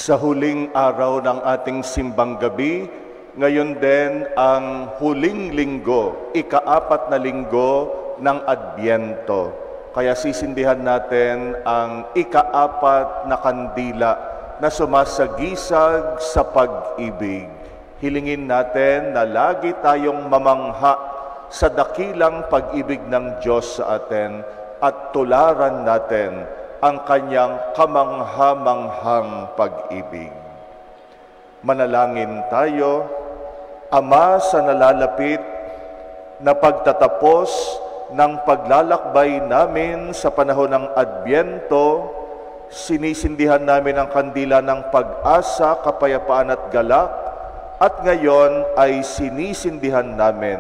Sa huling araw ng ating simbang gabi, ngayon din ang huling linggo, ika-4 na linggo ng Adbyento. Kaya sisindihan natin ang ika-4 na kandila na sumasagisag sa pag-ibig. Hilingin natin na lagi tayong mamangha sa dakilang pag-ibig ng Diyos sa atin at tularan natin ang kanyang kamangha-manghang pag-ibig. Manalangin tayo. Ama, sa nalalapit na pagtatapos ng paglalakbay namin sa panahon ng Adbyento, sinisindihan namin ang kandila ng pag-asa, kapayapaan at galak, at ngayon ay sinisindihan namin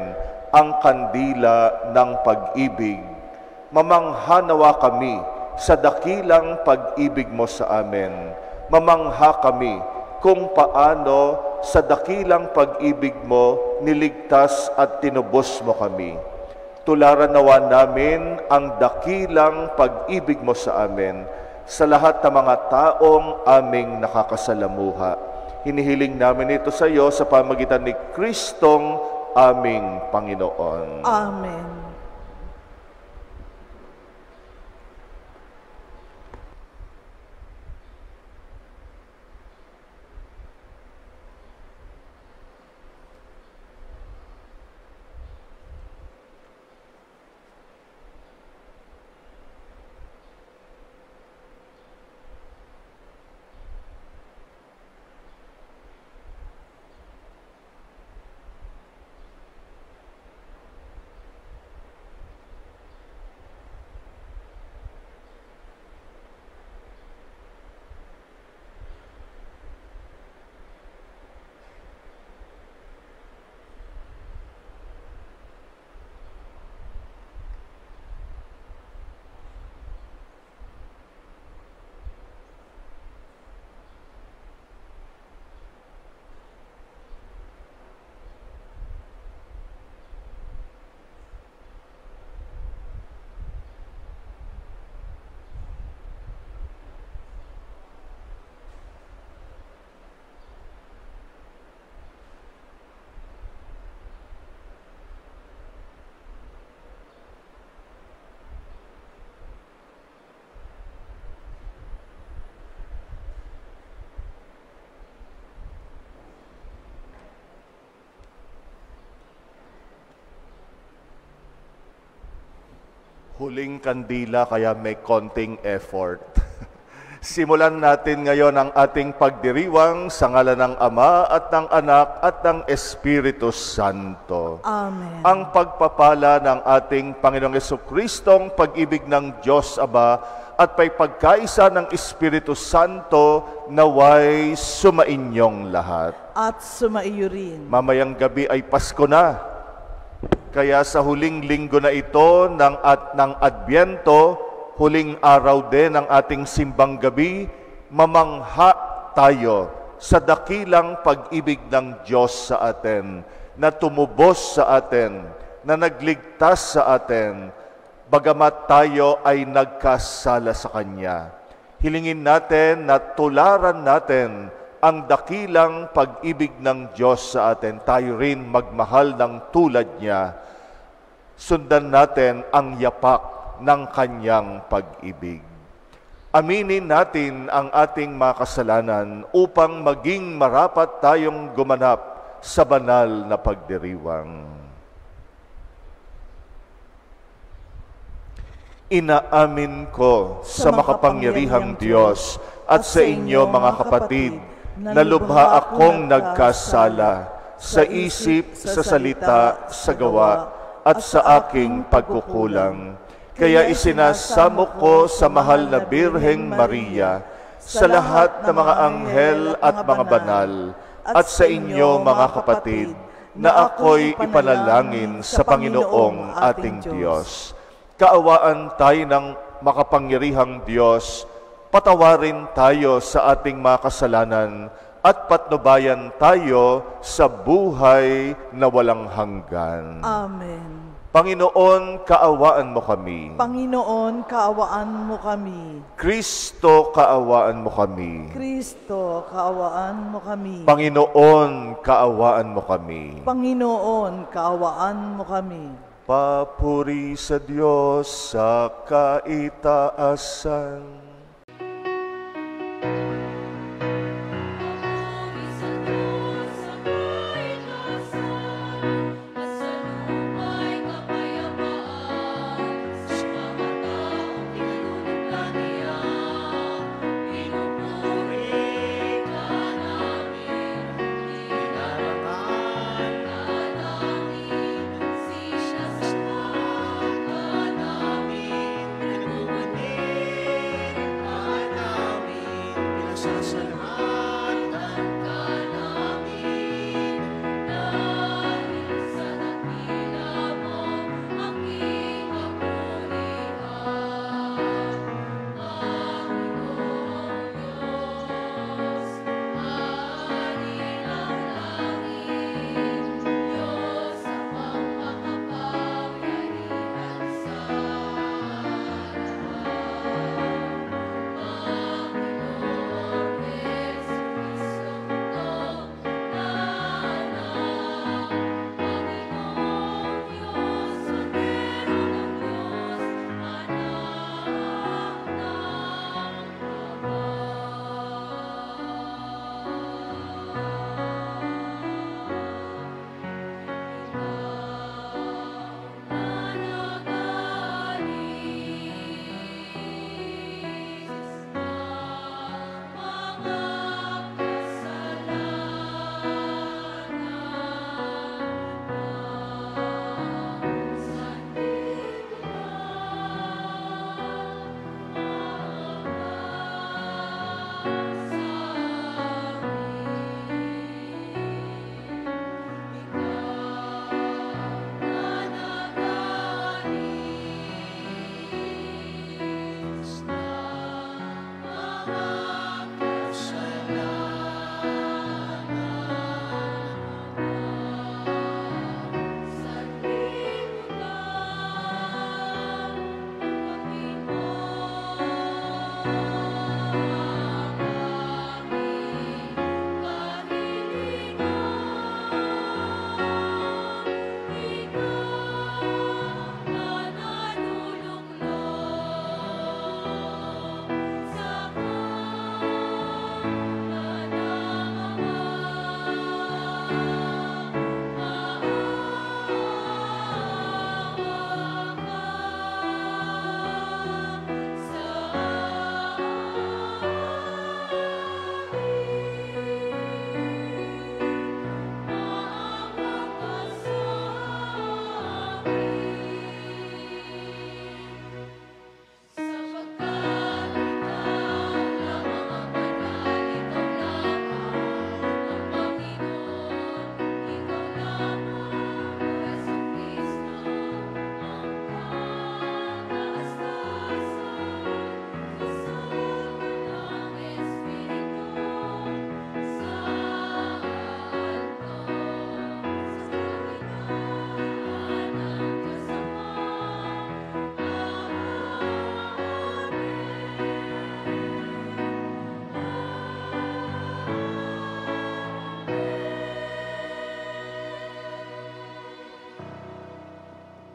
ang kandila ng pag-ibig. Mamangha nawa kami sa dakilang pag-ibig mo sa amin. Mamangha kami kung paano sa dakilang pag-ibig mo niligtas at tinubos mo kami. Tularan nawa namin ang dakilang pag-ibig mo sa amin sa lahat ng mga taong aming nakakasalamuha. Hinihiling namin ito sa iyo sa pamagitan ni Kristong aming Panginoon. Amen. Huling kandila, kaya may konting effort. Simulan natin ngayon ang ating pagdiriwang sa ngalan ng Ama at ng Anak at ng Espiritu Santo. Amen. Ang pagpapala ng ating Panginoong Jesucristong pag-ibig ng Diyos Ama at may pagkaisa ng Espiritu Santo naway sumainyong lahat. At sumaiyo rin. Mamayang gabi ay Pasko na. Kaya sa huling linggo na ito ng Adbyento, huling araw din ng ating simbang gabi, mamangha tayo sa dakilang pag-ibig ng Diyos sa atin, na tumubos sa atin, na nagligtas sa atin, bagamat tayo ay nagkasala sa Kanya. Hilingin natin na tularan natin ang dakilang pag-ibig ng Diyos sa atin, tayo rin magmahal ng tulad niya. Sundan natin ang yapak ng kanyang pag-ibig. Aminin natin ang ating mga kasalanan upang maging marapat tayong gumanap sa banal na pagdiriwang. Inaamin ko sa makapangyarihang Diyos at sa inyo mga kapatid, na lubha akong nagkasala sa isip, sa salita, sa gawa, at sa aking pagkukulang. Kaya isinasamo ko sa mahal na Birheng Maria, sa lahat ng mga anghel at mga banal, at sa inyo mga kapatid, na ako'y ipanalangin sa Panginoong ating Diyos. Kaawaan tayo ng makapangyarihang Diyos, patawarin tayo sa ating mga kasalanan at patnubayan tayo sa buhay na walang hanggan. Amen. Panginoon, kaawaan mo kami. Panginoon, kaawaan mo kami. Kristo, kaawaan mo kami. Kristo, kaawaan mo kami. Panginoon, kaawaan mo kami. Panginoon, kaawaan mo kami. Papuri sa Diyos sa kaitaasan.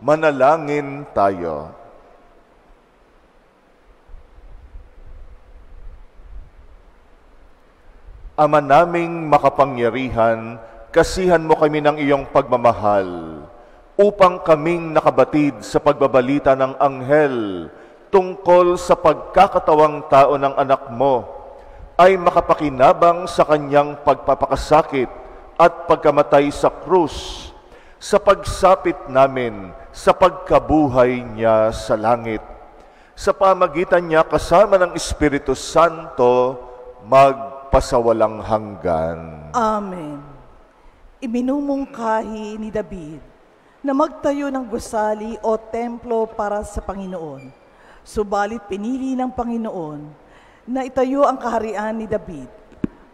Manalangin tayo. Ama naming makapangyarihan, kasihan mo kami ng iyong pagmamahal upang kaming nakabatid sa pagbabalita ng anghel tungkol sa pagkakatawang tao ng anak mo ay makapakinabang sa kanyang pagpapakasakit at pagkamatay sa krus sa pagsapit namin sa pagkabuhay niya sa langit. Sa pamagitan niya kasama ng Espiritu Santo, magpasawalang hanggan. Amen. Iminumungkahi ni David na magtayo ng gusali o templo para sa Panginoon. Subalit pinili ng Panginoon na itayo ang kaharian ni David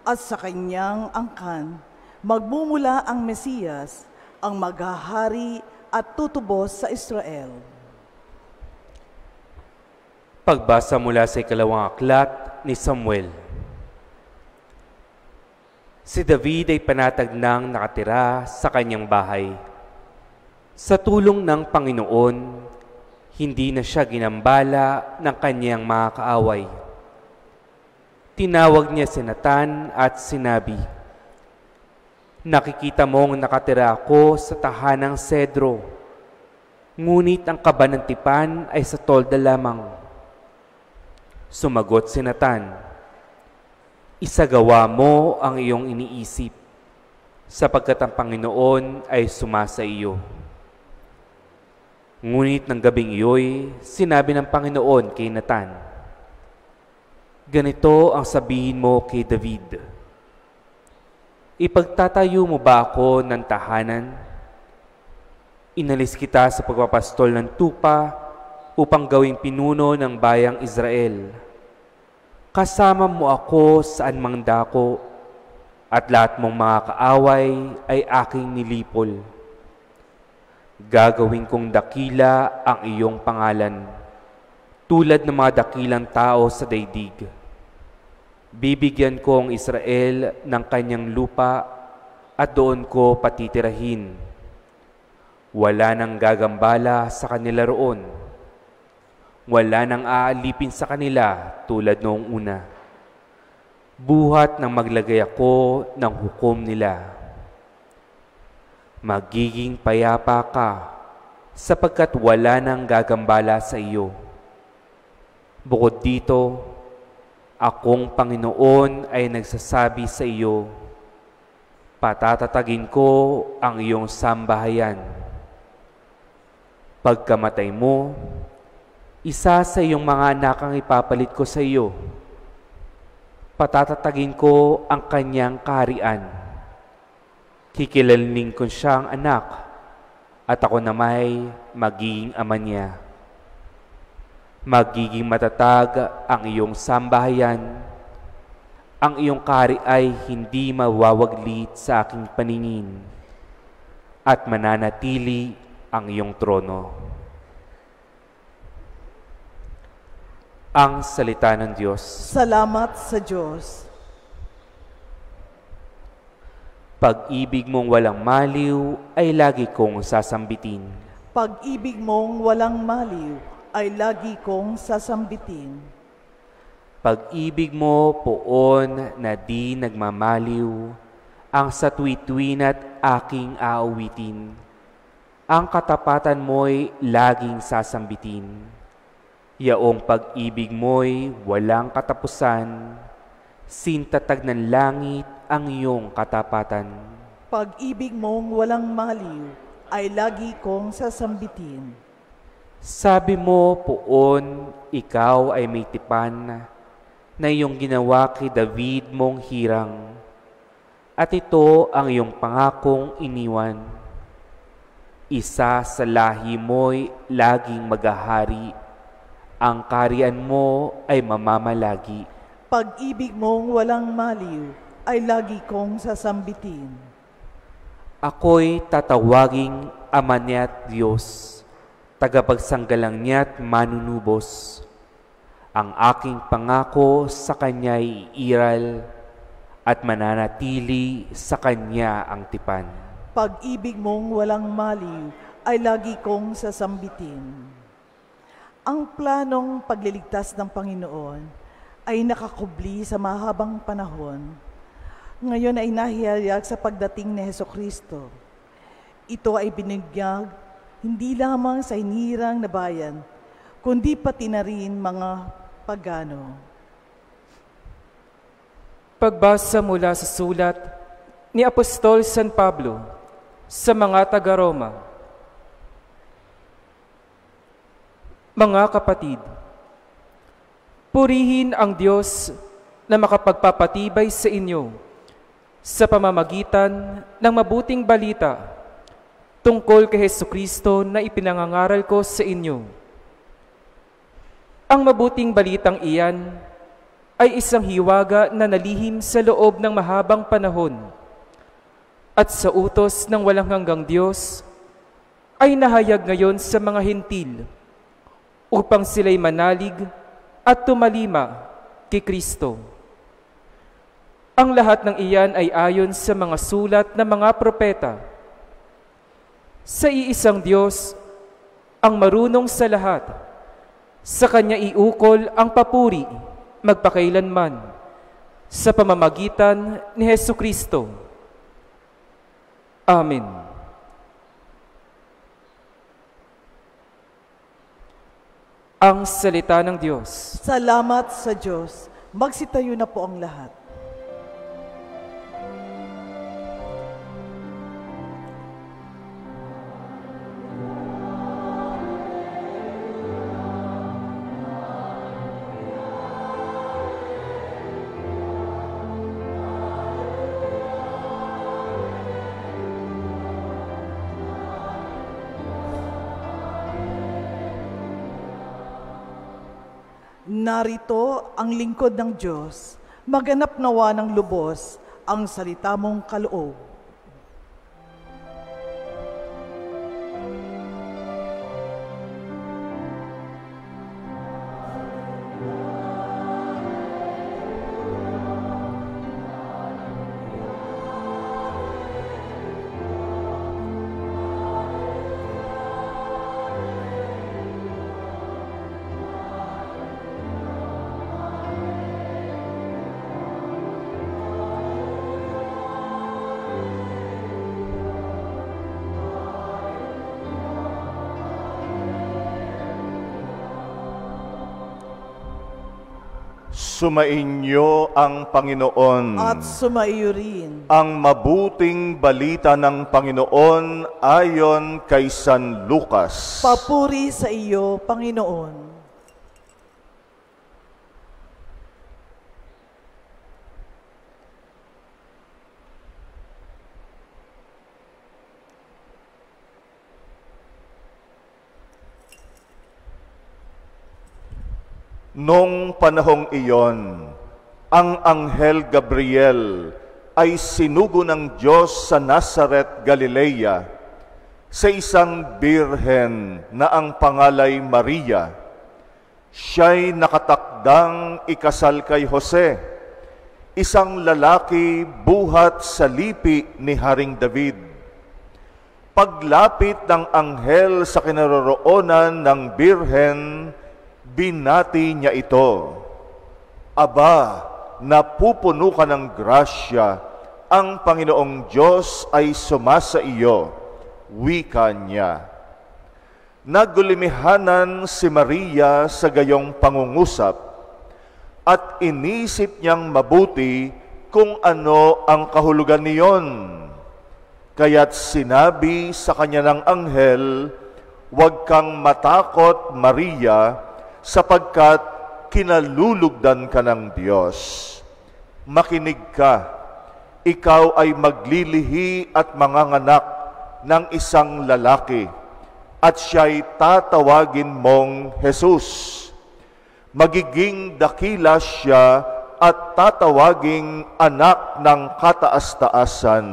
at sa kanyang angkan magmumula ang Mesiyas, ang maghahari at tutubos sa Israel. Pagbasa mula sa ikalawang aklat ni Samuel. Si David ay panatag nang nakatira sa kanyang bahay. Sa tulong ng Panginoon, hindi na siya ginambala ng kanyang mga kaaway. Tinawag niya si Natan at sinabi, "Nakikita mong nakatira ako sa tahanang sedro, ngunit ang kaba ng tipan ay sa tolda lamang." Sumagot si Natan, "Isagawa mo ang iyong iniisip, sapagkat ang Panginoon ay sumasa iyo." Ngunit ng gabing iyo'y sinabi ng Panginoon kay Natan, "Ganito ang sabihin mo kay David, ipagtatayo mo ba ako ng tahanan? Inalis kita sa pagpapastol ng tupa upang gawing pinuno ng bayang Israel. Kasama mo ako saan mang dako, at lahat mong mga kaaway ay aking nilipol. Gagawin kong dakila ang iyong pangalan, tulad ng mga dakilang tao sa daigdig. Bibigyan ko ang Israel ng kanyang lupa at doon ko patitirahin. Wala nang gagambala sa kanila roon. Wala nang aalipin sa kanila tulad noong una. Buhat nang maglagay ako ng hukom nila. Magiging payapa ka sapagkat wala nang gagambala sa iyo. Bukod dito, akong Panginoon ay nagsasabi sa iyo, patatatagin ko ang iyong sambahayan. Pagkamatay mo, isa sa iyong mga anak ang ipapalit ko sa iyo. Patatatagin ko ang kanyang kaharian. Kikilalning ko siyang anak, at ako namay magiging ama niya. Magiging matatag ang iyong sambahayan. Ang iyong kahari ay hindi mawawaglit sa aking paningin, at mananatili ang iyong trono." Ang salita ng Diyos. Salamat sa Diyos. Pag-ibig mong walang maliw ay lagi kong sasambitin. Pag-ibig mong walang maliw ay lagi kong sasambitin. Pag-ibig mo poon na di nagmamaliw, ang sa tuwi-tuwina't aking aawitin. Ang katapatan mo'y laging sasambitin. Yaong pag-ibig mo'y walang katapusan, sintatag ng langit ang iyong katapatan. Pag-ibig mong walang maliw ay lagi kong sasambitin. Sabi mo poon, ikaw ay may tipan na iyong ginawa kay David mong hirang, at ito ang iyong pangakong iniwan. Isa sa lahi mo'y laging maghahari, ang kaharian mo ay mamamalagi. Pag-ibig mong walang maliw ay lagi kong sasambitin. Ako'y tatawaging Ama niya't Diyos, tagapagsanggalang niya't manunubos. Ang aking pangako sa Kanya'y iiral, at mananatili sa Kanya ang tipan. Pag-ibig mong walang maliw ay lagi kong sasambitin. Ang planong pagliligtas ng Panginoon ay nakakubli sa mahabang panahon. Ngayon ay nahihayag sa pagdating ni Hesukristo. Ito ay binigyag hindi lamang sa hinirang na bayan, kundi pati na rin mga pagano. Pagbasa mula sa sulat ni Apostol San Pablo sa mga taga-Roma. Mga kapatid, purihin ang Diyos na makapagpapatibay sa inyo sa pamamagitan ng mabuting balita tungkol kay Hesukristo na ipinangangaral ko sa inyo. Ang mabuting balitang iyan ay isang hiwaga na nalihim sa loob ng mahabang panahon, at sa utos ng walang hanggang Diyos ay nahayag ngayon sa mga hentil upang sila'y manalig at tumalima kay Kristo. Ang lahat ng iyan ay ayon sa mga sulat ng mga propeta. Sa iisang Diyos, ang marunong sa lahat, sa Kanya iukol ang papuri magpakailanman sa pamamagitan ni Hesukristo. Amen. Ang salita ng Diyos. Salamat sa Diyos. Magsitayo na po ang lahat. Narito ang lingkod ng Diyos, maganap nawa ng lubos ang salita mong kaloob. Sumainyo ang Panginoon. At sumaiyo rin. Ang mabuting balita ng Panginoon ayon kay San Lucas. Papuri sa iyo, Panginoon. Noong panahong iyon, ang Anghel Gabriel ay sinugo ng Diyos sa Nazaret, Galilea, sa isang birhen na ang pangalay Maria. Siya'y nakatakdang ikasal kay Jose, isang lalaki buhat sa lipi ni Haring David. Paglapit ng anghel sa kinaroroonan ng birhen, binati niya ito, Aba, napupuno ka ng grasya, ang Panginoong Diyos ay sumasa iyo, wika niya. Nagulimihanan si Maria sa gayong pangungusap, at inisip niyang mabuti kung ano ang kahulugan niyon. Kaya't sinabi sa kanya ng anghel, Huwag kang matakot, Maria, sapagkat kinalulugdan ka ng Diyos. Makinig ka, ikaw ay maglilihi at manganganak ng isang lalaki, at siya'y tatawagin mong Jesus. Magiging dakila siya at tatawaging anak ng kataas-taasan.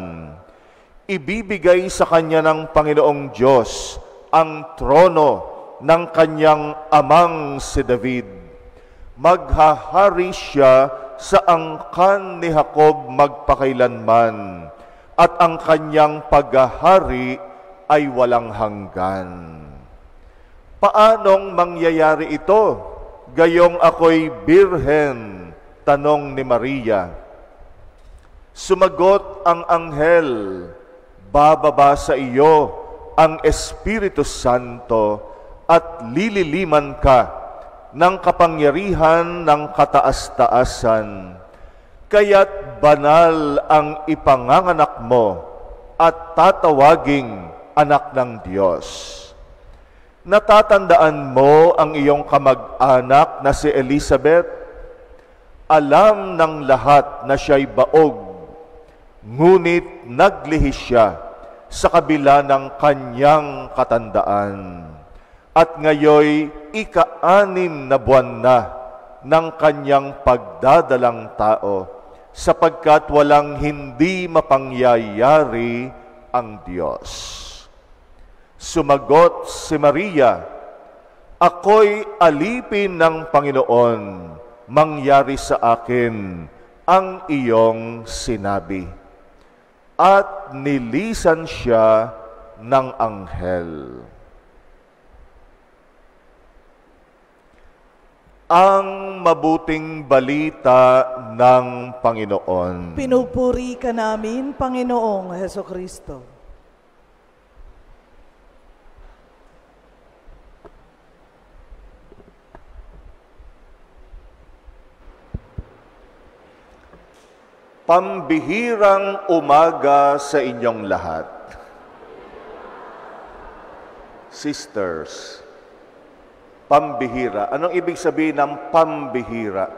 Ibibigay sa kanya ng Panginoong Diyos ang trono ng kanyang amang si David. Maghahari siya sa angkan ni Jacob magpakailanman, at ang kanyang paghahari ay walang hanggan. Paanong mangyayari ito? Gayong ako'y birhen, tanong ni Maria. Sumagot ang anghel, Bababa sa iyo ang Espiritu Santo, at lililiman ka ng kapangyarihan ng kataas-taasan. Kaya't banal ang ipanganganak mo at tatawaging anak ng Diyos. Natatandaan mo ang iyong kamag-anak na si Elizabeth? Alam ng lahat na siya'y baog, ngunit naglihi siya sa kabila ng kanyang katandaan. At ngayoy ika-6 na buwan na ng kanyang pagdadalang tao, sapagkat walang hindi mapangyayari ang Diyos. Sumagot si Maria, "Ako'y alipin ng Panginoon, mangyari sa akin ang iyong sinabi." At nilisan siya ng anghel. Ang mabuting balita ng Panginoon. Pinupuri ka namin, Panginoong Hesukristo. Pambihirang umaga sa inyong lahat. Sisters, pambihira. Anong ibig sabihin ng pambihira?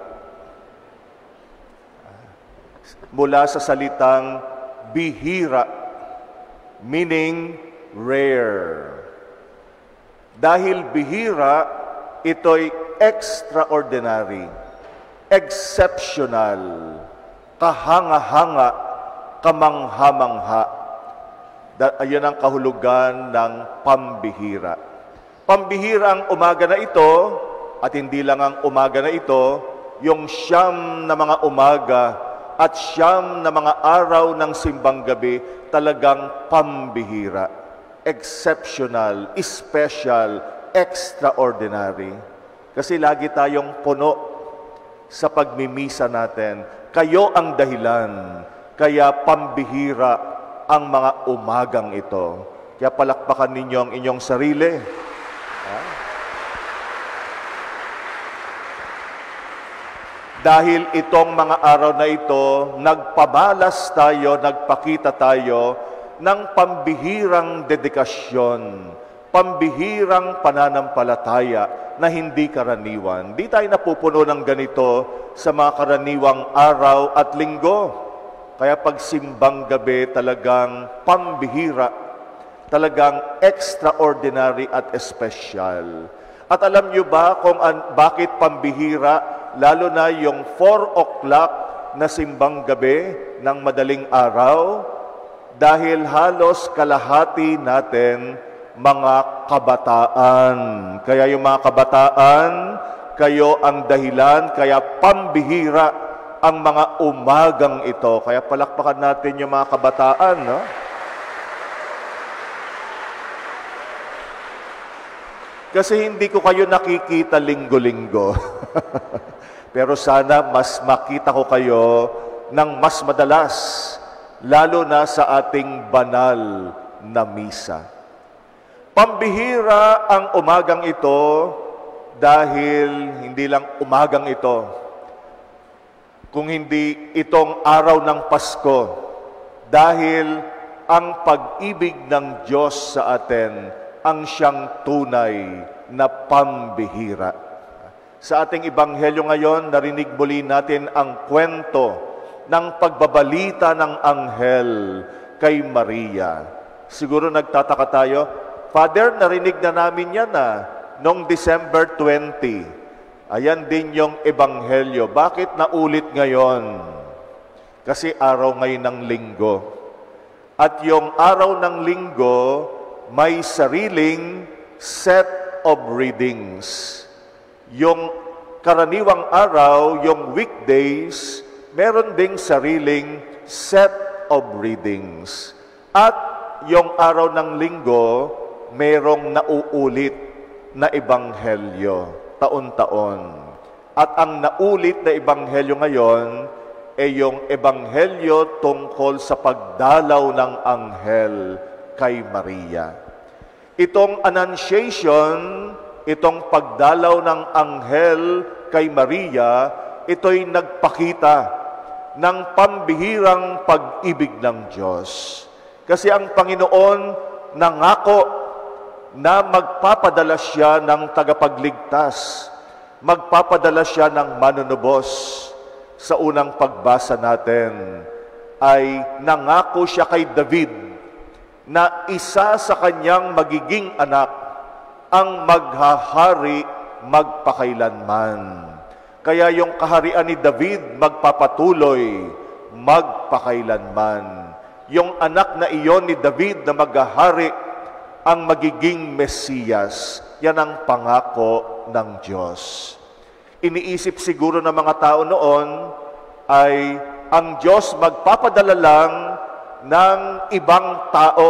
Mula sa salitang bihira, meaning rare. Dahil bihira, ito'y extraordinary, exceptional, kahanga-hanga, kamangha-mangha. Ayan ang kahulugan ng pambihira. Pambihira ang umaga na ito, at hindi lang ang umaga na ito, yung siyam na mga umaga at siyam na mga araw ng simbang gabi, talagang pambihira. Exceptional, special, extraordinary. Kasi lagi tayong puno sa pagmimisa natin. Kayo ang dahilan, kaya pambihira ang mga umagang ito. Kaya palakpakan ninyo ang inyong sarili. Dahil itong mga araw na ito, nagpamalas tayo, nagpakita tayo ng pambihirang dedikasyon, pambihirang pananampalataya na hindi karaniwan. Di tayo napupuno ng ganito sa mga karaniwang araw at linggo. Kaya pag simbang gabi, talagang pambihira, talagang extraordinary at espesyal. At alam nyo ba kung bakit pambihira, lalo na yung 4 o'clock na simbang gabi ng madaling araw? Dahil halos kalahati natin mga kabataan. Kaya yung mga kabataan, kayo ang dahilan, kaya pambihira ang mga umagang ito. Kaya palakpakan natin yung mga kabataan, no? Kasi hindi ko kayo nakikita linggo-linggo. Pero sana mas makita ko kayo ng mas madalas, lalo na sa ating banal na misa. Pambihira ang umagang ito dahil hindi lang umagang ito, kung hindi itong araw ng Pasko, dahil ang pag-ibig ng Diyos sa atin ang siyang tunay na pambihira. Sa ating ebanghelyo ngayon, narinig muli natin ang kwento ng pagbabalita ng anghel kay Maria. Siguro nagtataka tayo, Father, narinig na namin yan noong December 20. Ayan din yung ebanghelyo. Bakit naulit ngayon? Kasi araw ngayon ng linggo. At yung araw ng linggo, may sariling set of readings. Yung karaniwang araw, yung weekdays, meron ding sariling set of readings. At yung araw ng linggo, merong nauulit na ebanghelyo taon-taon. At ang naulit na ebanghelyo ngayon ay yung ebanghelyo tungkol sa pagdalaw ng anghel kay Maria. Itong annunciation, itong pagdalaw ng anghel kay Maria, ito'y nagpakita ng pambihirang pag-ibig ng Diyos. Kasi ang Panginoon nangako na magpapadala siya ng tagapagligtas, magpapadala siya ng manunubos. Sa unang pagbasa natin, ay nangako siya kay David na isa sa kanyang magiging anak ang maghahari magpakailanman. Kaya yung kaharian ni David magpapatuloy magpakailanman. Yung anak na iyon ni David na maghahari ang magiging Mesiyas. Yan ang pangako ng Diyos. Iniisip siguro ng mga tao noon ay ang Diyos magpapadala lang ng ibang tao.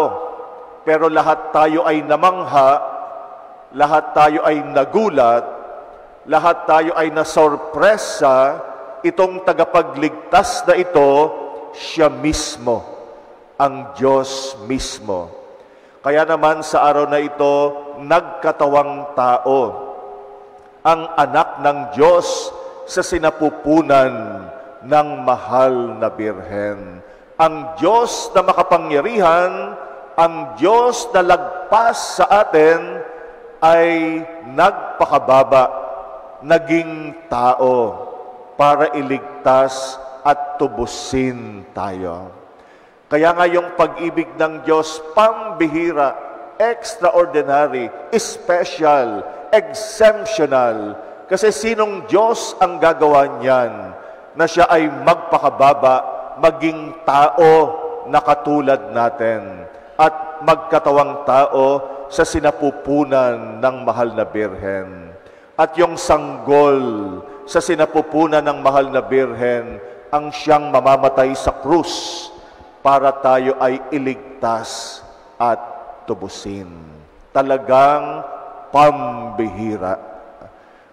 Pero lahat tayo ay namangha, lahat tayo ay nagulat, lahat tayo ay nasorpresa, itong tagapagligtas na ito, siya mismo, ang Diyos mismo. Kaya naman sa araw na ito, nagkatawang tao, ang anak ng Diyos sa sinapupunan ng mahal na Birhen. Ang Diyos na makapangyarihan, ang Diyos na lagpas sa atin, ay nagpakababa, naging tao para iligtas at tubusin tayo. Kaya nga yung pag-ibig ng Diyos, pambihira, extraordinary, special, exemptional. Kasi sinong Diyos ang gagawa niyan na siya ay magpakababa, maging tao na katulad natin at magkatawang tao sa sinapupunan ng mahal na Birhen. At yung sanggol sa sinapupunan ng mahal na Birhen ang siyang mamamatay sa krus para tayo ay iligtas at tubusin. Talagang pambihira.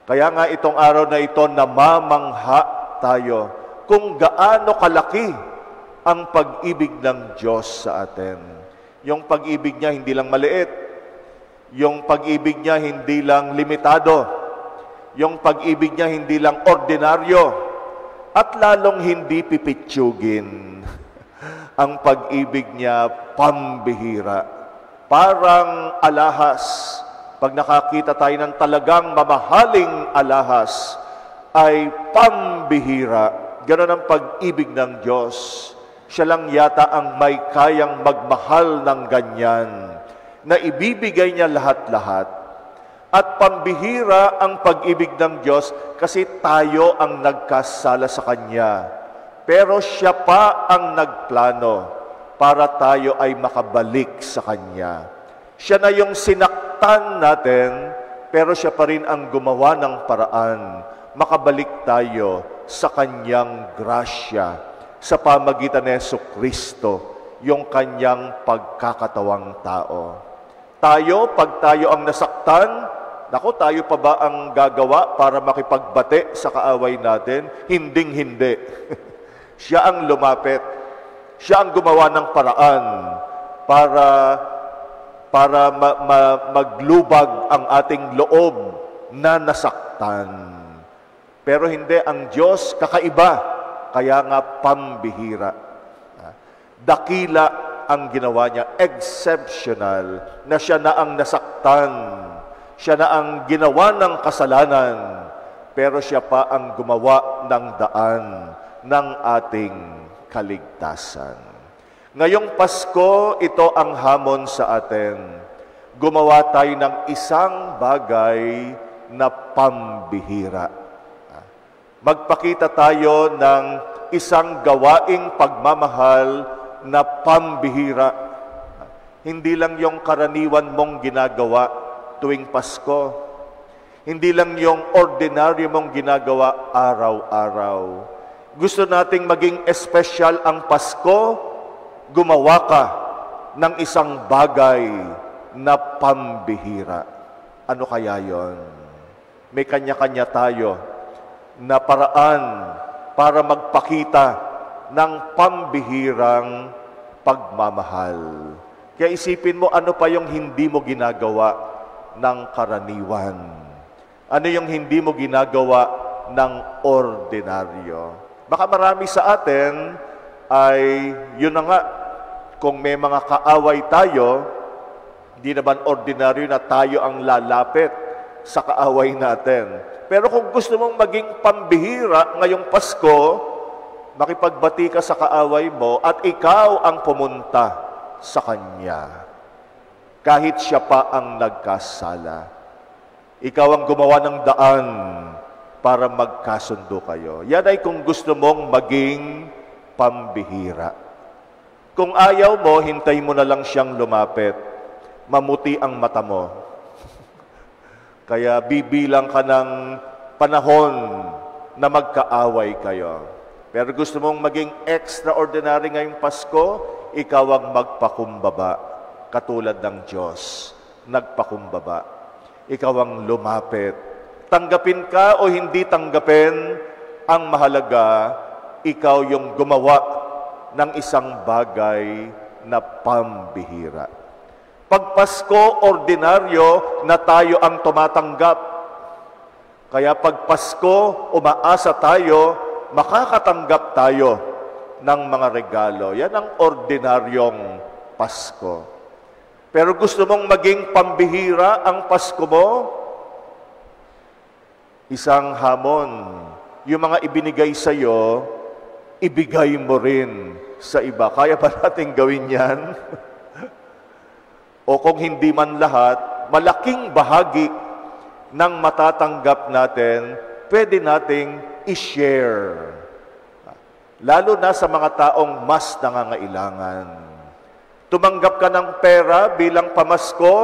Kaya nga itong araw na ito, namamangha tayo kung gaano kalaki ang pag-ibig ng Diyos sa atin. Yung pag-ibig niya hindi lang maliit. Yung pag-ibig niya hindi lang limitado. Yung pag-ibig niya hindi lang ordinaryo. At lalong hindi pipitsugin. Ang pag-ibig niya pambihira. Parang alahas. Pag nakakita tayo ng talagang mamahaling alahas, ay pambihira. Ganon ang pag-ibig ng Diyos. Siya lang yata ang may kayang magmahal ng ganyan, na ibibigay niya lahat-lahat. At pambihira ang pag-ibig ng Diyos kasi tayo ang nagkasala sa Kanya. Pero siya pa ang nagplano para tayo ay makabalik sa Kanya. Siya na yung sinaktan natin, pero siya pa rin ang gumawa ng paraan. Makabalik tayo sa Kanyang grasya, sa pamagitan ni Jesucristo, yung Kanyang pagkakatawang tao. Tayo, pag tayo ang nasaktan, naku, tayo pa ba ang gagawa para makipagbate sa kaaway natin? Hinding-hindi. Siya ang lumapit. Siya ang gumawa ng paraan para maglubag ang ating loob na nasaktan. Pero hindi, ang Diyos kakaiba, kaya nga pambihira. Dakila ang ginawa niya, exceptional, na siya na ang nasaktan, siya na ang ginawa ng kasalanan, pero siya pa ang gumawa ng daan ng ating kaligtasan. Ngayong Pasko, ito ang hamon sa atin. Gumawa tayo ng isang bagay na pambihira. Magpakita tayo ng isang gawaing pagmamahal na pambihira. Hindi lang yung karaniwan mong ginagawa tuwing Pasko. Hindi lang yung ordinaryo mong ginagawa araw-araw. Gusto nating maging espesyal ang Pasko, gumawa ka ng isang bagay na pambihira. Ano kaya yon? May kanya-kanya tayo na paraan para magpakita ng pambihirang pagmamahal. Kaya isipin mo, ano pa yung hindi mo ginagawa ng karaniwan? Ano yung hindi mo ginagawa ng ordinaryo? Baka marami sa atin ay, yun na nga, kung may mga kaaway tayo, hindi naman ordinaryo na tayo ang lalapit sa kaaway natin. Pero kung gusto mong maging pambihira ngayong Pasko, makipagbati ka sa kaaway mo at ikaw ang pumunta sa kanya. Kahit siya pa ang nagkasala. Ikaw ang gumawa ng daan para magkasundo kayo. Yan ay kung gusto mong maging pambihira. Kung ayaw mo, hintay mo na lang siyang lumapit. mamuti ang mata mo. Kaya bibilang ka ng panahon na magkaaway kayo. Pero gusto mong maging extraordinary ngayong Pasko, ikaw ang magpakumbaba, katulad ng Diyos, nagpakumbaba. Ikaw ang lumapit. Tanggapin ka o hindi tanggapin, ang mahalaga, ikaw yung gumawa ng isang bagay na pambihira. Pag Pasko, ordinaryo na tayo ang tumatanggap. Kaya pag Pasko, umaasa tayo, makakatanggap tayo ng mga regalo. Yan ang ordinaryong Pasko. Pero gusto mong maging pambihira ang Pasko mo? Isang hamon. Yung mga ibinigay sa iyo, ibigay mo rin sa iba. Kaya ba natin gawin yan? O kung hindi man lahat, malaking bahagi ng matatanggap natin, pwede nating i-share. Lalo na sa mga taong mas nangangailangan. Tumanggap ka ng pera bilang pamasko,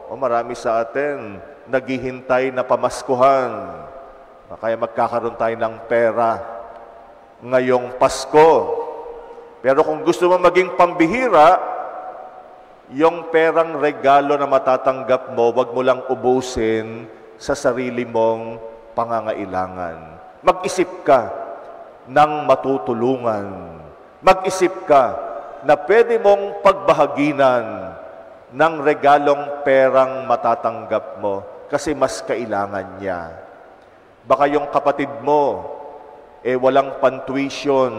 o marami sa atin naghihintay na pamaskuhan. Kaya magkakaroon tayo ng pera ngayong Pasko. Pero kung gusto mo maging pambihira, yung perang regalo na matatanggap mo, wag mo lang ubusin sa sarili mong pangangailangan. Mag-isip ka ng matutulungan. Mag-isip ka na pwede mong pagbahaginan ng regalong perang matatanggap mo kasi mas kailangan niya. Baka yung kapatid mo, walang pantuition.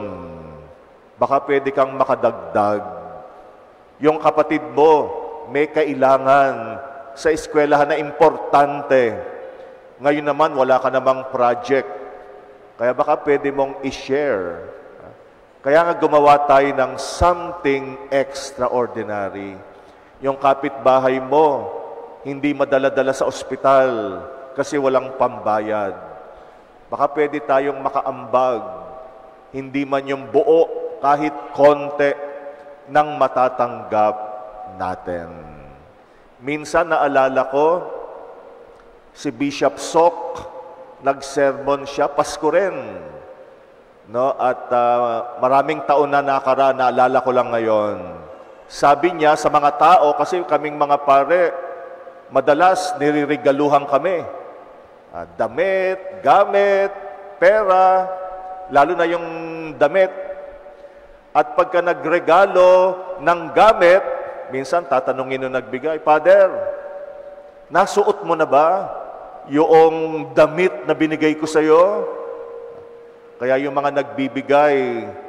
Baka pwede kang makadagdag. Yung kapatid mo, may kailangan sa eskwelahan na importante. Ngayon naman, wala ka namang project. Kaya baka pwede mong i-share. Kaya nga gumawa tayo ng something extraordinary. Yung kapitbahay mo, hindi madala-dala sa ospital kasi walang pambayad. Baka pwede tayong makaambag. Hindi man yung buo, kahit konti, nang matatanggap natin. Minsan naalala ko, si Bishop Sok, nag-sermon siya, Pasko rin. No? At maraming taon na nakaraan, naalala ko lang ngayon. Sabi niya sa mga tao, kasi kaming mga pare, madalas niririgaluhan kami. Damit, gamit, pera, lalo na yung damit. At pagka nagregalo ng gamit, minsan tatanungin nung nagbigay, Father, nasuot mo na ba yung damit na binigay ko sa iyo? Kaya yung mga nagbibigay,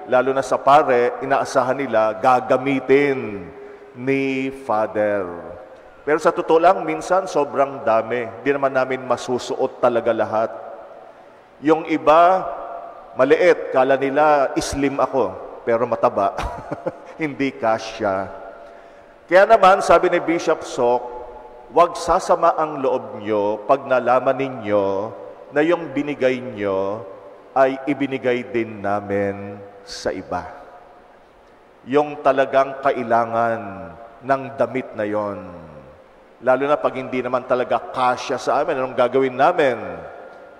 lalo na sa pare, inaasahan nila, gagamitin ni Father. Pero sa totoo lang, minsan sobrang dami. Hindi naman namin masusuot talaga lahat. Yung iba, maliit, kala nila slim ako. Pero mataba, hindi kasya. Kaya naman, sabi ni Bishop Sok, huwag sasama ang loob nyo pag nalaman ninyo na yung binigay nyo ay ibinigay din namin sa iba. Yung talagang kailangan ng damit na yon. Lalo na pag hindi naman talaga kasya sa amin, anong gagawin namin?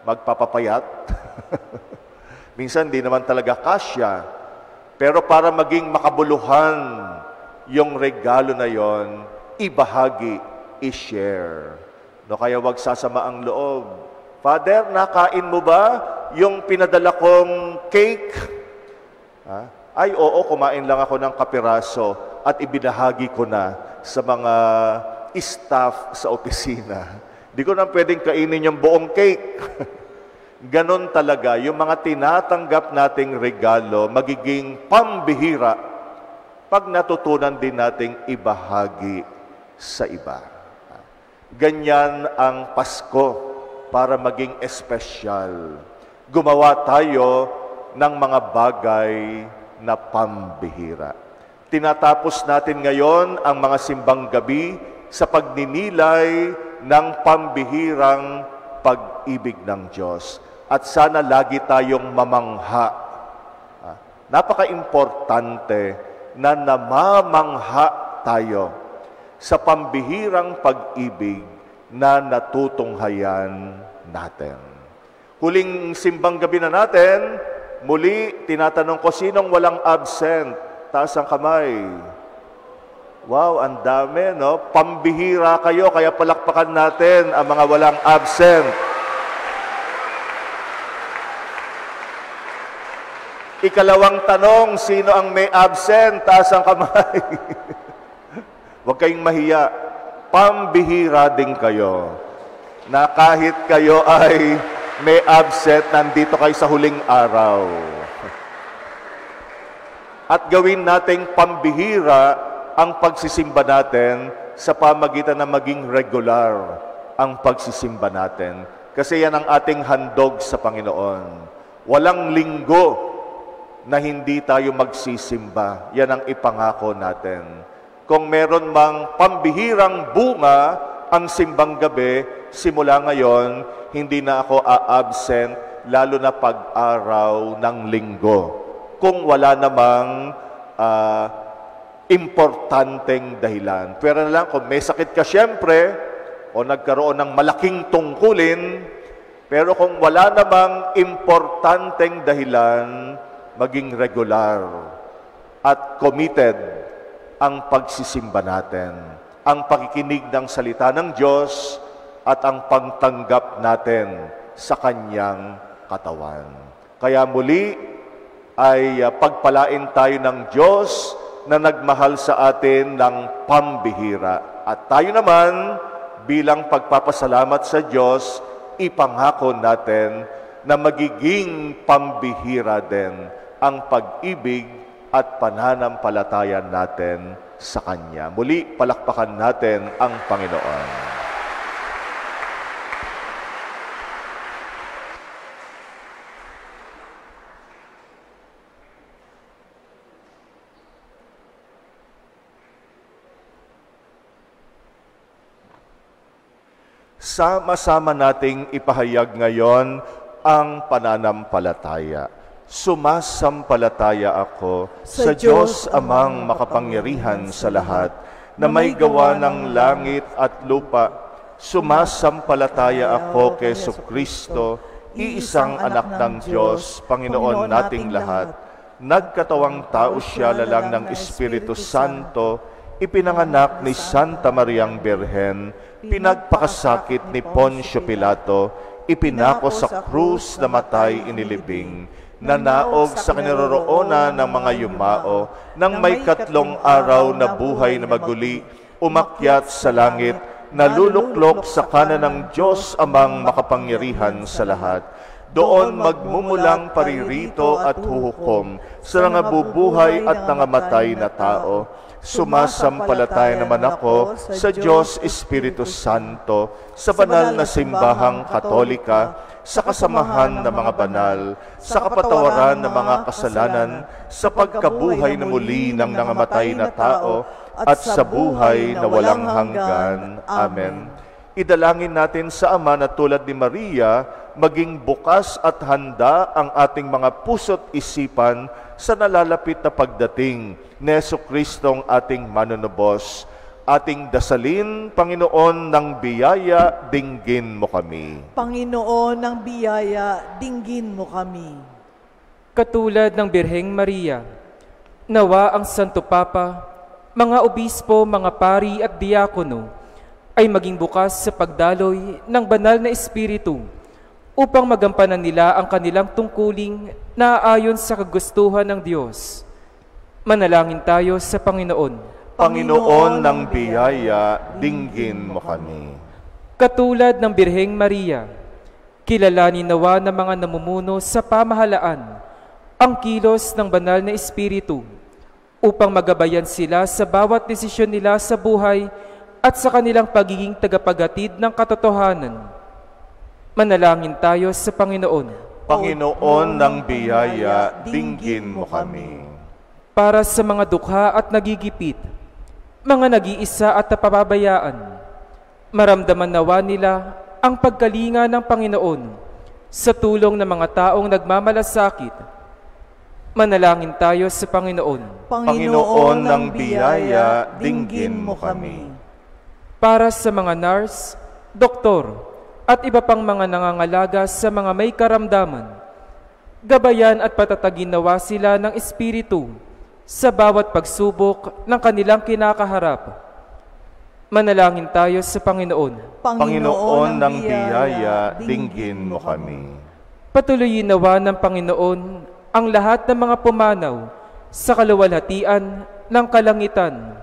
Magpapapayat? Minsan hindi naman talaga kasya. Pero para maging makabuluhan yung regalo na yon, ibahagi, i-share. No, kaya wag sasama ang loob. Father, nakain mo ba yung pinadala kong cake? Ay, oo, kumain lang ako ng kapiraso at ibinahagi ko na sa mga staff sa opisina. Di ko na pwedeng kainin yung buong cake. Ganon talaga, yung mga tinatanggap nating regalo, magiging pambihira pag natutunan din nating ibahagi sa iba. Ganyan ang Pasko para maging espesyal. Gumawa tayo ng mga bagay na pambihira. Tinatapos natin ngayon ang mga simbang gabi sa pagninilay ng pambihirang pag-ibig ng Diyos. At sana lagi tayong mamangha. Napaka-importante na namamangha tayo sa pambihirang pag-ibig na natutunghayan natin. Huling simbang gabi na natin, muli tinatanong ko, sinong walang absent? Taas ang kamay. Wow, ang dami, no? Pambihira kayo, kaya palakpakan natin ang mga walang absent. Ikalawang tanong, sino ang may absent? Taas ang kamay. Huwag kayong mahiya. Pambihira din kayo. Na kahit kayo ay may absent, nandito kayo sa huling araw. At gawin nating pambihira ang pagsisimba natin sa pamagitan na maging regular ang pagsisimba natin. Kasi yan ang ating handog sa Panginoon. Walang linggo na hindi tayo magsisimba. Yan ang ipangako natin. Kung meron mang pambihirang bunga ang simbang gabi, simula ngayon, hindi na ako a-absent, lalo na pag-araw ng linggo. Kung wala namang importanteng dahilan. Pero na lang, kung may sakit ka siyempre, o nagkaroon ng malaking tungkulin, pero kung wala namang importanteng dahilan, maging regular at committed ang pagsisimba natin, ang pakikinig ng salita ng Diyos at ang pagtanggap natin sa Kanyang katawan. Kaya muli ay pagpalain tayo ng Diyos na nagmahal sa atin ng pambihira. At tayo naman, bilang pagpapasalamat sa Diyos, ipangako natin na magiging pambihira din ang pag-ibig at pananampalataya natin sa Kanya. Muli, palakpakan natin ang Panginoon. Sama-sama nating ipahayag ngayon ang pananampalataya. Sumasampalataya ako sa Diyos Amang makapangyarihan sa lahat, na may gawa ng langit at lupa. Sumasampalataya ako kay Jesucristo, iisang anak ng Diyos, Panginoon nating lahat. Nagkatawang tao siya lalang ng Espiritu Santo, ipinanganak ni Santa Mariang Birhen, pinagpakasakit ni Poncio Pilato, ipinako sa krus na matay inilibing, nanaog sa kinaroroonan ng mga yumao, nang may katlong araw na buhay na maguli, umakyat sa langit, naluluklok sa kanan ng Diyos Amang makapangyarihan sa lahat. Doon magmumulang paririto at huhukom sa nangabubuhay at nangamatay na tao. Sumasampalataya naman ako sa Diyos Espiritu Santo, sa banal na simbahang Katolika, sa kasamahan ng mga banal, sa kapatawaran ng mga kasalanan, sa pagkabuhay na muli ng nangamatay na tao, at sa buhay na walang hanggan. Amen. Idalangin natin sa Ama na tulad ni Maria, maging bukas at handa ang ating mga puso't isipan sa nalalapit na pagdating ni Jesucristong ating manunubos. Ating dasalin, Panginoon ng biyaya, dinggin mo kami. Panginoon ng biyaya, dinggin mo kami. Katulad ng Birheng Maria, nawa ang Santo Papa, mga obispo, mga pari at diakono, ay maging bukas sa pagdaloy ng banal na Espiritu upang magampanan nila ang kanilang tungkuling na ayon sa kagustuhan ng Diyos. Manalangin tayo sa Panginoon. Panginoon ng biyaya, dinggin mo kami. Katulad ng Birheng Maria, kilalanin nawa ng mga namumuno sa pamahalaan ang kilos ng banal na Espiritu upang magabayan sila sa bawat desisyon nila sa buhay at sa kanilang pagiging tagapaghatid ng katotohanan. Manalangin tayo sa Panginoon. Panginoon ng biyaya, dinggin mo kami. Para sa mga dukha at nagigipit, mga nag-iisa at napapabayaan, maramdaman nawa nila ang pagkalinga ng Panginoon sa tulong ng mga taong nagmamalasakit. Manalangin tayo sa Panginoon. Panginoon ng biyaya, dinggin mo kami. para sa mga nurse, doktor, at iba pang mga nangangalaga sa mga may karamdaman. Gabayan at patatagin nawa sila ng Espiritu sa bawat pagsubok ng kanilang kinakaharap. Manalangin tayo sa Panginoon. Panginoon ng biyaya, dinggin mo kami. Patuloyin nawa ng Panginoon ang lahat ng mga pumanaw sa kaluwalhatian ng kalangitan.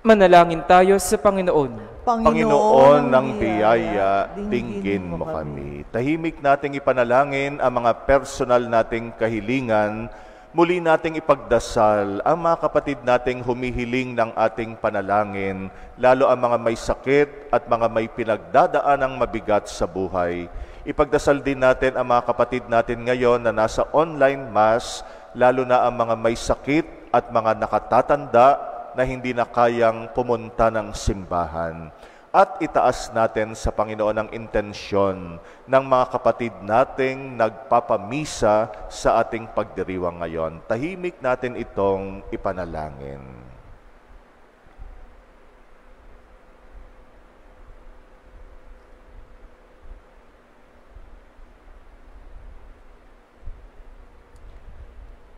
Manalangin tayo sa Panginoon. Panginoon ng biyaya, dinggin mo kami. Tahimik nating ipanalangin ang mga personal nating kahilingan. Muli nating ipagdasal ang mga kapatid nating humihiling ng ating panalangin, lalo ang mga may sakit at mga may pinagdadaanang mabigat sa buhay. Ipagdasal din natin ang mga kapatid natin ngayon na nasa online mass, lalo na ang mga may sakit at mga nakatatanda na hindi na kayang pumunta ng simbahan. At itaas natin sa Panginoon ang intensyon ng mga kapatid nating nagpapamisa sa ating pagdiriwang ngayon. Tahimik natin itong ipanalangin.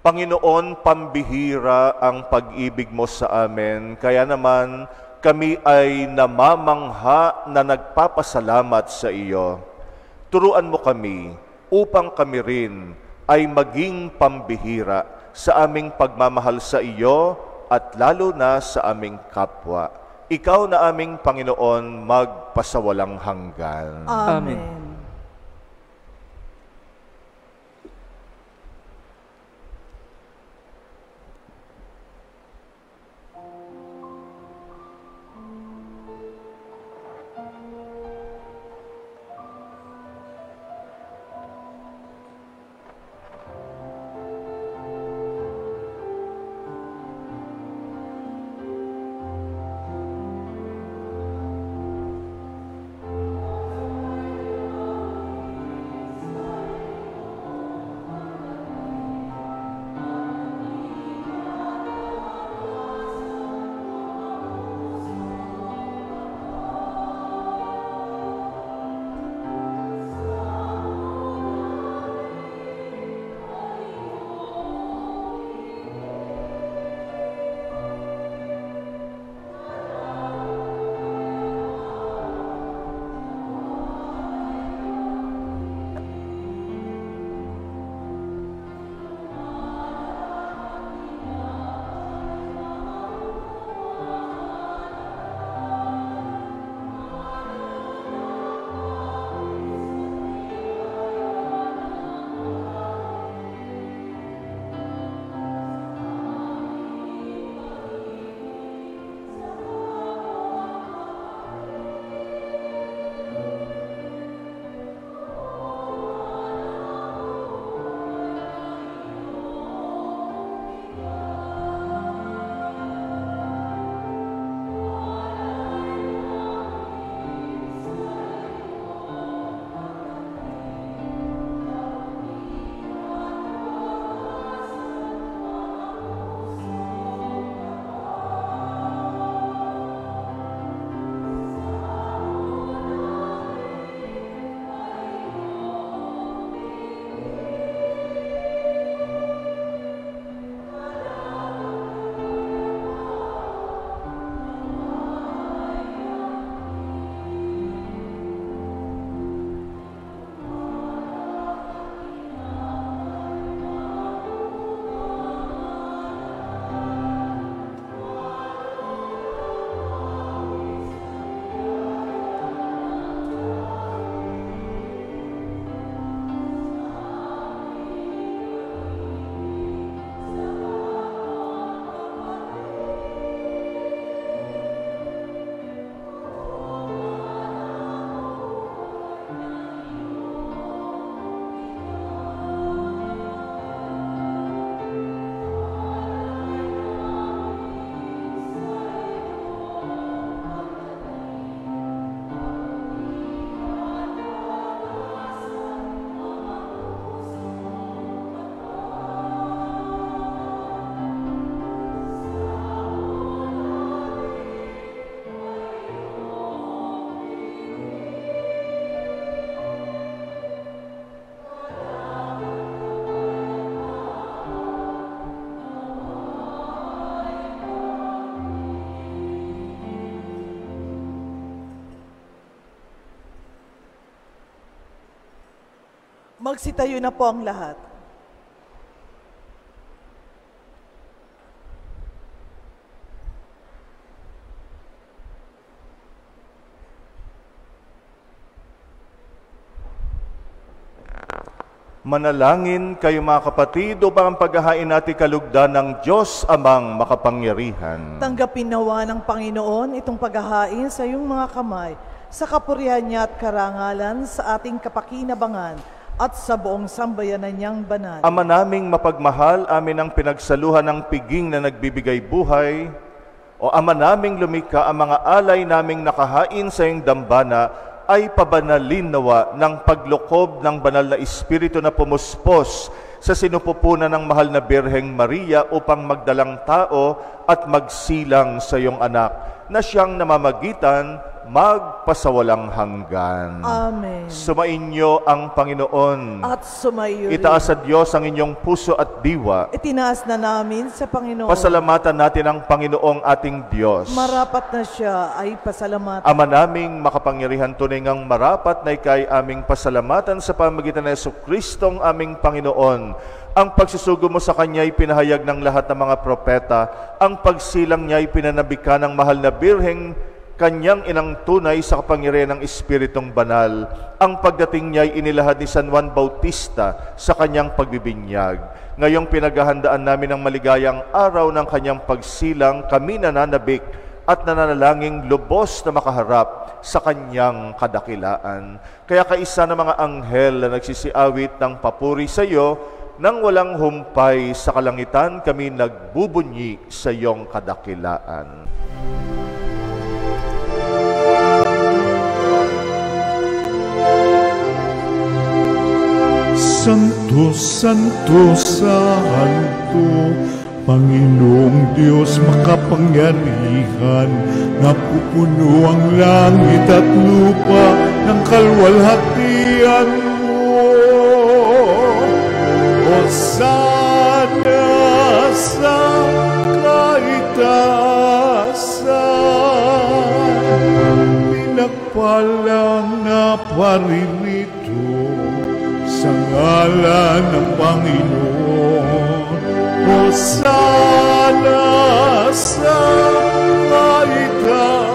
Panginoon, pambihira ang pag-ibig mo sa amin, kaya naman kami ay namamangha na nagpapasalamat sa iyo. Turuan mo kami upang kami rin ay maging pambihira sa aming pagmamahal sa iyo at lalo na sa aming kapwa. Ikaw na aming Panginoon, magpasawalang hanggan. Amen. Magsitayo na po ang lahat. Manalangin kayo mga kapatid upang ang paghahain natin kalugdan ng Diyos amang makapangyarihan. Tanggapin nawa ng Panginoon itong paghahain sa iyong mga kamay, sa kapurihan niya at karangalan sa ating kapakinabangan at sa buong sambayanan niyang banal. Ama naming mapagmahal, amin ang pinagsaluhan ng piging na nagbibigay buhay. O Ama naming lumikha, ang mga alay naming nakahain sa iyong dambana ay pabanalin nawa ng paglukob ng banal na Espiritu na pumuspos sa sinupupunan ng mahal na Birheng Maria upang magdalang tao at magsilang sa iyong anak na siyang namamagitan magpasawalang hanggan. Amen. Sumainyo ang Panginoon. At sumayo rin. Itaas sa Diyos ang inyong puso at diwa. Itinaas na namin sa Panginoon. Pasalamatan natin ang Panginoong ating Diyos. Marapat na siya ay pasalamatan. Ama naming makapangyarihan, tunay ngang marapat na ikay aming pasalamatan sa pamamagitan ng Jesucristong aming Panginoon. Ang pagsusugo mo sa Kanya ay pinahayag ng lahat ng mga propeta. Ang pagsilang niya ay pinanabikan ng mahal na Birheng Kanyang inang tunay sa kapangyarihan ng Espiritong Banal. Ang pagdating niya ay inilahad ni San Juan Bautista sa kanyang pagbibinyag. Ngayong pinaghahandaan namin ang maligayang araw ng kanyang pagsilang, kami nananabik at nananalangin lubos na makaharap sa kanyang kadakilaan. Kaya kaisa ng mga anghel na nagsisiawit ng papuri sa iyo, nang walang humpay sa kalangitan, kami nagbubunyi sa iyong kadakilaan. Santo, Santo, Santo, Panginoong Diyos makapangyarihan, napupuno ang langit at lupa ng kalwalhatian mo. Hosana sa kaitaasan, pinagpalang na paririto sa ngalan ng Panginoon. Hosana sa kaitaasan.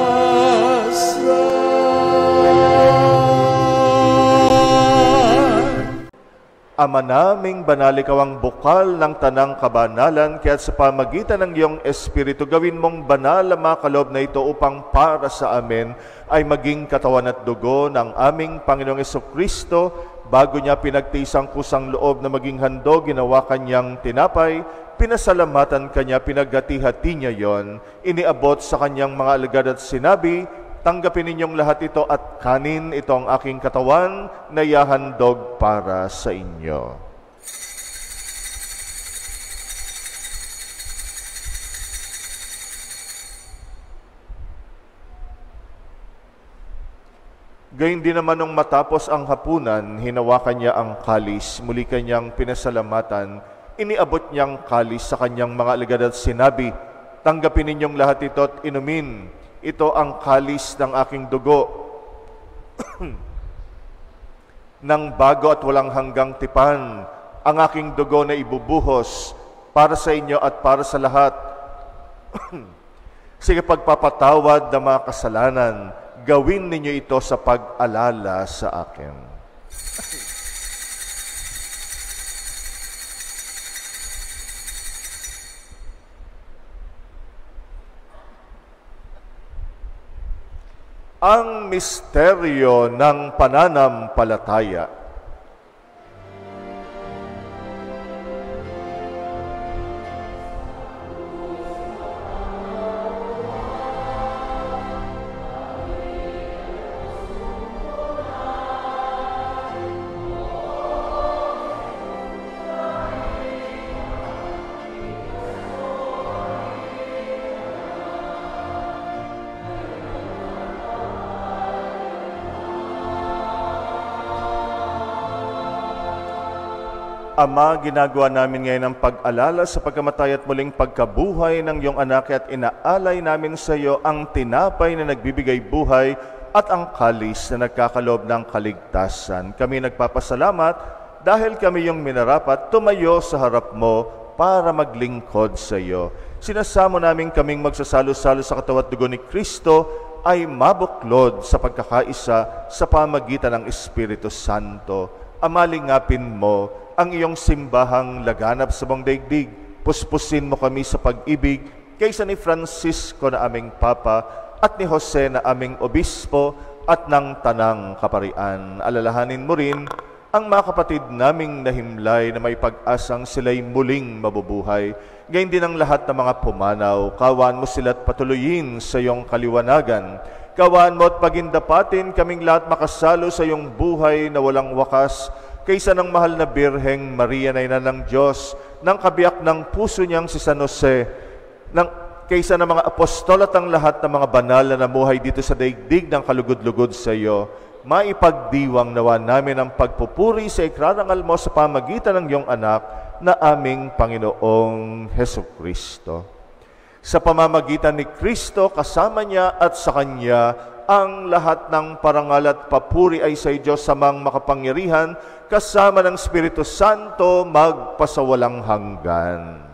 Ama naming banal, ikaw ang bukal ng tanang kabanalan, kaya sa pamagitan ng iyong Espiritu, gawin mong banal ang mga kaloob na ito upang para sa amin ay maging katawan at dugo ng aming Panginoong Jesucristo. Bago niya pinagtisang kusang loob na maging handog, ginawa kanyang tinapay, pinasalamatan kanya, pinaghati-hati niya yon, iniabot sa kanyang mga alagad at sinabi, tanggapin ninyong lahat ito at kanin, ito ang aking katawan na ihahandog para sa inyo. Gayun din naman nung matapos ang hapunan, hinawakan niya ang kalis, muli kanyang pinasalamatan, iniabot niyang kalis sa kanyang mga alagad at sinabi, tanggapin ninyong lahat ito at inumin, ito ang kalis ng aking dugo, ng bago at walang hanggang tipan, ang aking dugo na ibubuhos para sa inyo at para sa lahat. Sige, pagpapatawad ng mga kasalanan, gawin ninyo ito sa pag-alala sa akin. Ang misteryo ng pananampalataya. Ama, ginagawa namin ngayon ang pag-alala sa pagkamatay at muling pagkabuhay ng iyong anak at inaalay namin sa iyo ang tinapay na nagbibigay buhay at ang kalis na nagkakaloob ng kaligtasan. Kami nagpapasalamat dahil kami yung minarapat, tumayo sa harap mo para maglingkod sa iyo. Sinasamo namin kaming magsasalo-salo sa katawan at dugo ni Kristo ay mabuklod sa pagkakaisa sa pamagitan ng Espiritu Santo. Amalingapin mo ang iyong simbahang laganap sa buong daigdig. Puspusin mo kami sa pag-ibig kaysa ni Francisco na aming Papa at ni Jose na aming Obispo at ng Tanang Kaparian. Alalahanin mo rin ang mga kapatid naming nahimlay na may pag-asang sila'y muling mabubuhay. Gayon din ang lahat ng mga pumanaw. Kawaan mo sila't patuloyin sa iyong kaliwanagan. Kawaan mo at pagindapatin kaming lahat makasalo sa iyong buhay na walang wakas, kaysa ng mahal na Birheng Maria na ina ng Diyos, ng kabiyak ng puso niyang si San Jose, kaysa ng mga apostol at ang lahat ng mga banal na namuhay dito sa daigdig ng kalugod-lugod sa iyo, maipagdiwang nawa namin ang pagpupuri sa ikrarangal mo sa pamagitan ng iyong anak na aming Panginoong Hesukristo. Sa pamamagitan ni Kristo, kasama niya at sa Kanya, ang lahat ng parangal at papuri ay sa Diyos samang makapangyarihan, kasama ng Espiritu Santo, magpasawalang hanggan.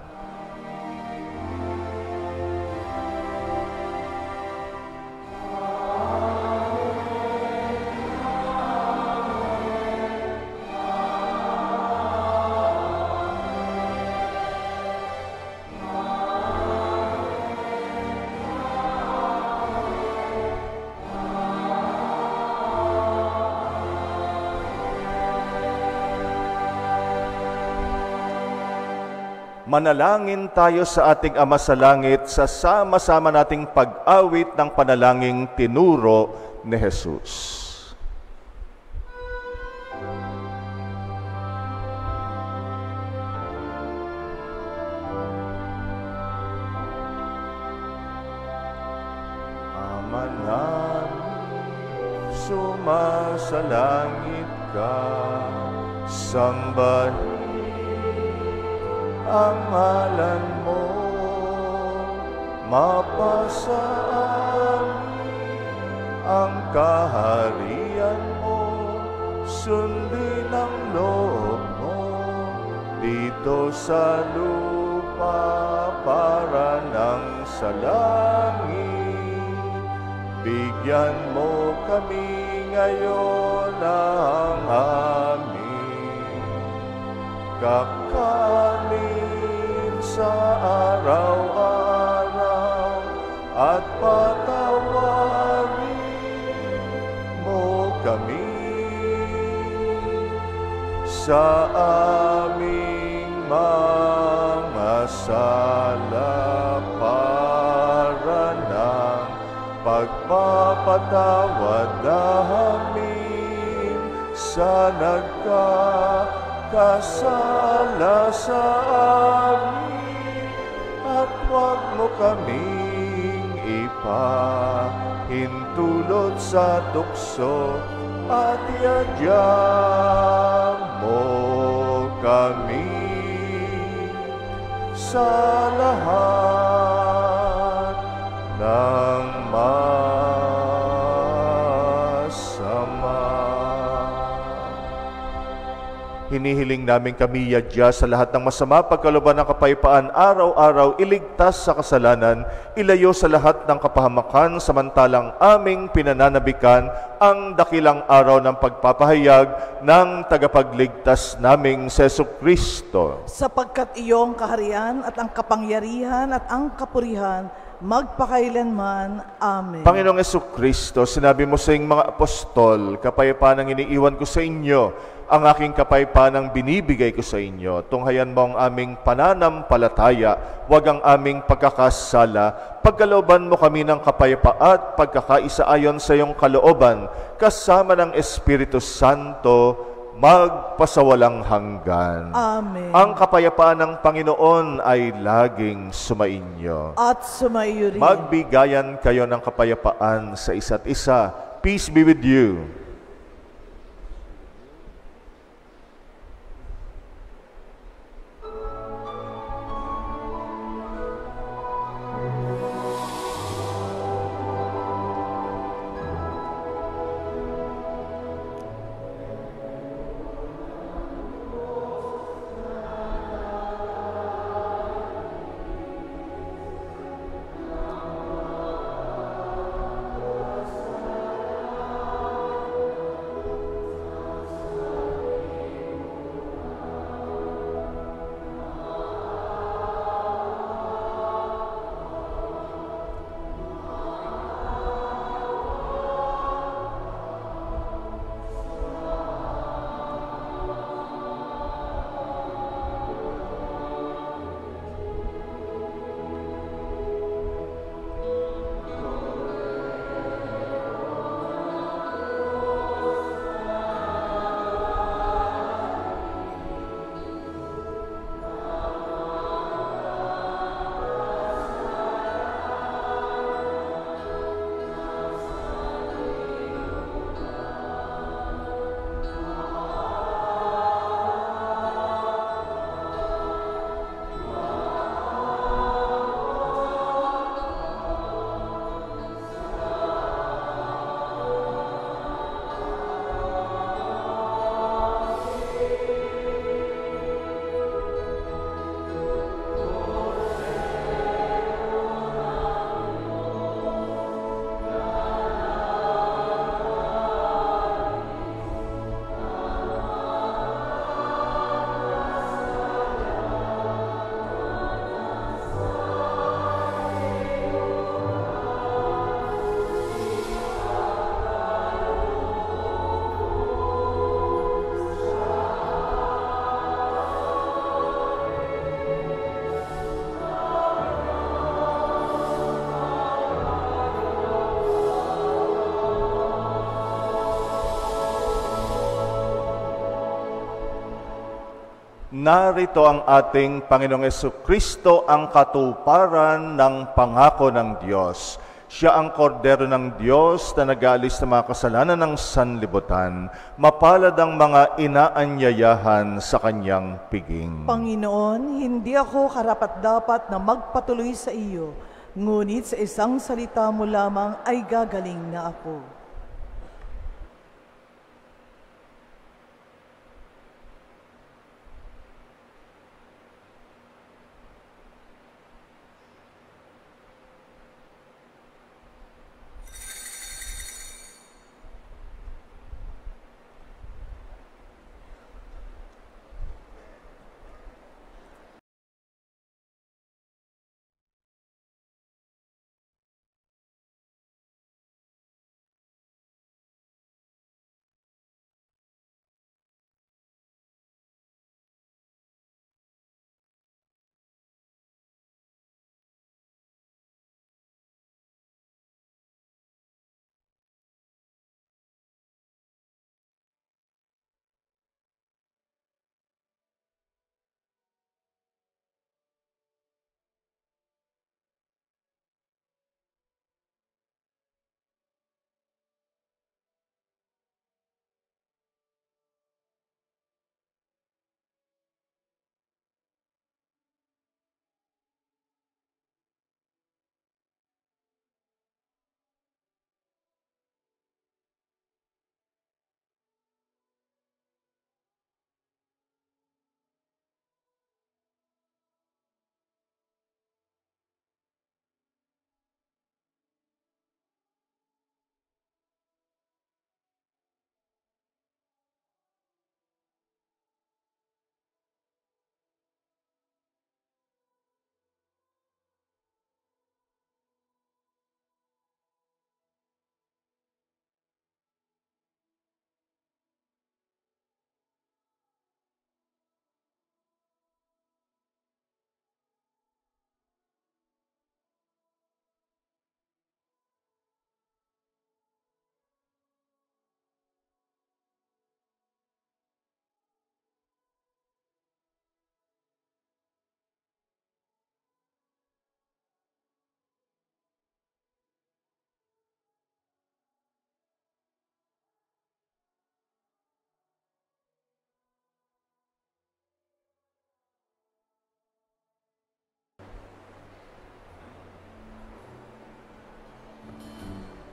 Manalangin tayo sa ating Ama sa Langit sa sama-sama nating pag-awit ng panalangin tinuro ni Jesus. Ama namin, sumasalangit ka, sambahin ang ngalan mo, mapasa amin ang kaharian mo, sundin ang loob mo dito sa lupa para nang sa langit. Bigyan mo kami ngayon ng aming kakanin sa araw-araw at patawarin mo kami sa aming mga sala para ng pagpapatawad namin sa kasala sa amin, at huwag mo kaming ipahintulot sa tukso, at iadya mo kami sa lahat ng hinihiling namin kami yadya sa lahat ng masama, pagkalooban ng kapayapaan, araw-araw, iligtas sa kasalanan, ilayo sa lahat ng kapahamakan, samantalang aming pinananabikan ang dakilang araw ng pagpapahayag ng tagapagligtas naming si Jesucristo. Sapagkat iyong kaharian at ang kapangyarihan at ang kapurihan, magpakailanman. Amen. Panginoong Jesucristo, sinabi mo sa iyong mga apostol, kapayapaan ang iniiwan ko sa inyo, ang aking kapayapaan ang binibigay ko sa inyo. Tunghayan mo ang aming pananampalataya, huwag ang aming pagkakasala. Pagkalooban mo kami ng kapayapaan at pagkakaisa ayon sa iyong kalooban, kasama ng Espiritu Santo, magpasawalang hanggan. Amen. Ang kapayapaan ng Panginoon ay laging sumainyo. At sumaiyo rin. Magbigayan kayo ng kapayapaan sa isa't isa. Peace be with you. Narito ang ating Panginoong Jesucristo, ang katuparan ng pangako ng Diyos. Siya ang kordero ng Diyos na nag-aalis ng mga kasalanan ng sanlibutan. Mapalad ang mga inaanyayahan sa kanyang piging. Panginoon, hindi ako karapat-dapat na magpatuloy sa iyo, ngunit sa isang salita mo lamang ay gagaling na ako.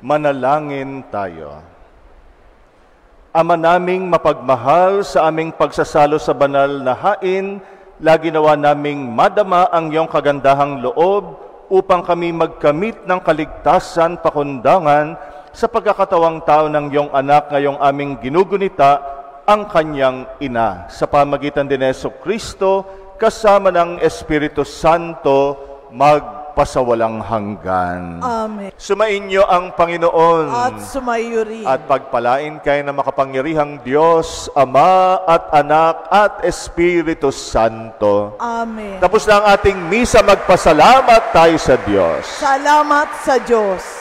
Manalangin tayo. Ama naming mapagmahal, sa aming pagsasalo sa banal na hain, lagi nawa naming madama ang iyong kagandahang loob upang kami magkamit ng kaligtasan pakundangan sa pagkakatawang tao ng iyong anak ngayong aming ginugunita, ang kanyang ina. Sa pamagitan din ni Jesucristo, kasama ng Espiritu Santo, magpasawalang hanggan. Amen. Sumainyo ang Panginoon. At sumayo rin. At pagpalain kayo ng makapangyarihang Diyos, Ama at Anak at Espiritu Santo. Amen. Tapos na ang ating misa, magpasalamat tayo sa Diyos. Salamat sa Diyos.